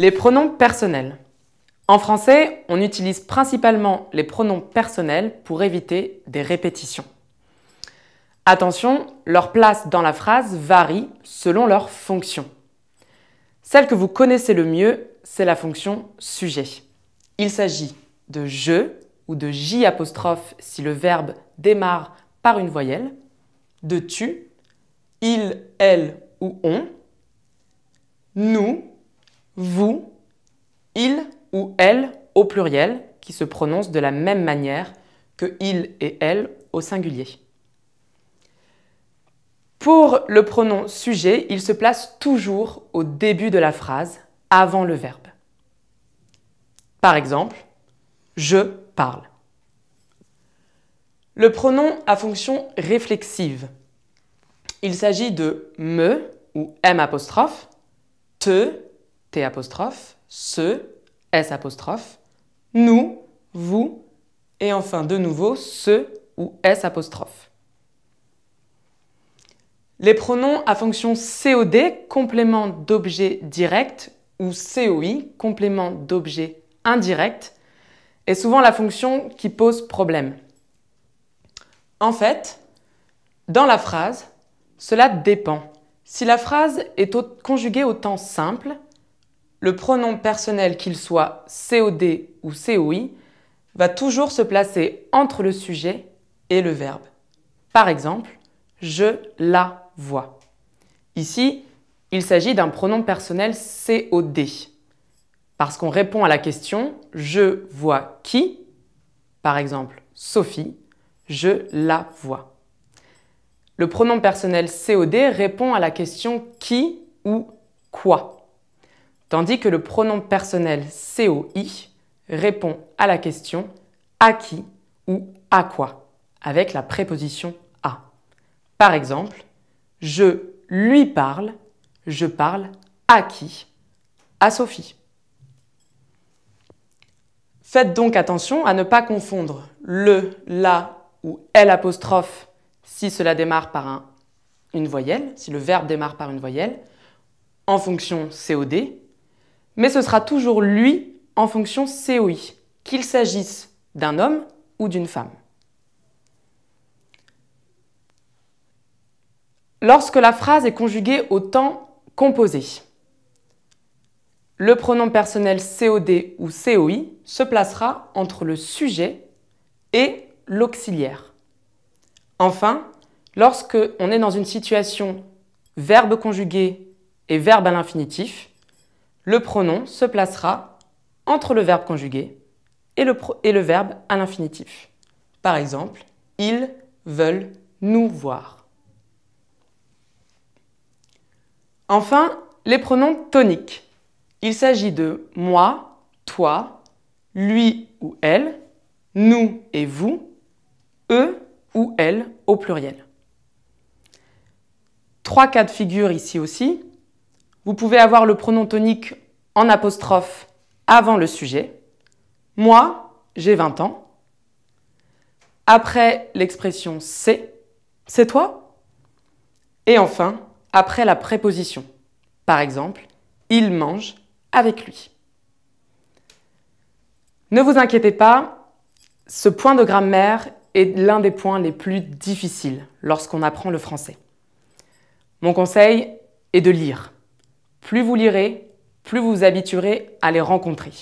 Les pronoms personnels. En français, on utilise principalement les pronoms personnels pour éviter des répétitions. Attention, leur place dans la phrase varie selon leur fonction. Celle que vous connaissez le mieux, c'est la fonction sujet. Il s'agit de je ou de j' si le verbe démarre par une voyelle, de tu, il, elle ou on, nous, vous, il ou elle au pluriel qui se prononce de la même manière que il et elle au singulier. Pour le pronom sujet, il se place toujours au début de la phrase, avant le verbe. Par exemple, je parle. Le pronom à fonction réflexive. Il s'agit de me ou m', te, t', se, s', nous, vous et enfin de nouveau ce ou s'. Les pronoms à fonction COD, complément d'objet direct, ou COI, complément d'objet indirect, est souvent la fonction qui pose problème. En fait, dans la phrase, cela dépend. Si la phrase est conjuguée au temps simple, le pronom personnel, qu'il soit COD ou COI, va toujours se placer entre le sujet et le verbe. Par exemple, je la vois. Ici, il s'agit d'un pronom personnel COD, parce qu'on répond à la question « je vois qui ?» Par exemple, Sophie, je la vois. Le pronom personnel COD répond à la question « qui » ou « quoi ?» tandis que le pronom personnel COI répond à la question « à qui » ou « à quoi ?» avec la préposition « à ». Par exemple, je lui parle, je parle à qui? À Sophie. Faites donc attention à ne pas confondre le, la ou l' si cela démarre par une voyelle, si le verbe démarre par une voyelle, en fonction COD, mais ce sera toujours lui en fonction COI, qu'il s'agisse d'un homme ou d'une femme. Lorsque la phrase est conjuguée au temps composé, le pronom personnel COD ou COI se placera entre le sujet et l'auxiliaire. Enfin, lorsque on est dans une situation verbe conjugué et verbe à l'infinitif, le pronom se placera entre le verbe conjugué et le verbe à l'infinitif. Par exemple, ils veulent nous voir. Enfin, les pronoms toniques. Il s'agit de moi, toi, lui ou elle, nous et vous, eux ou elles au pluriel. 3 cas de figure ici aussi. Vous pouvez avoir le pronom tonique en apostrophe avant le sujet. Moi, j'ai 20 ans. Après l'expression c'est toi. Et enfin, après la préposition. Par exemple, il mange avec lui. Ne vous inquiétez pas, ce point de grammaire est l'un des points les plus difficiles lorsqu'on apprend le français. Mon conseil est de lire. Plus vous lirez, plus vous vous habituerez à les rencontrer.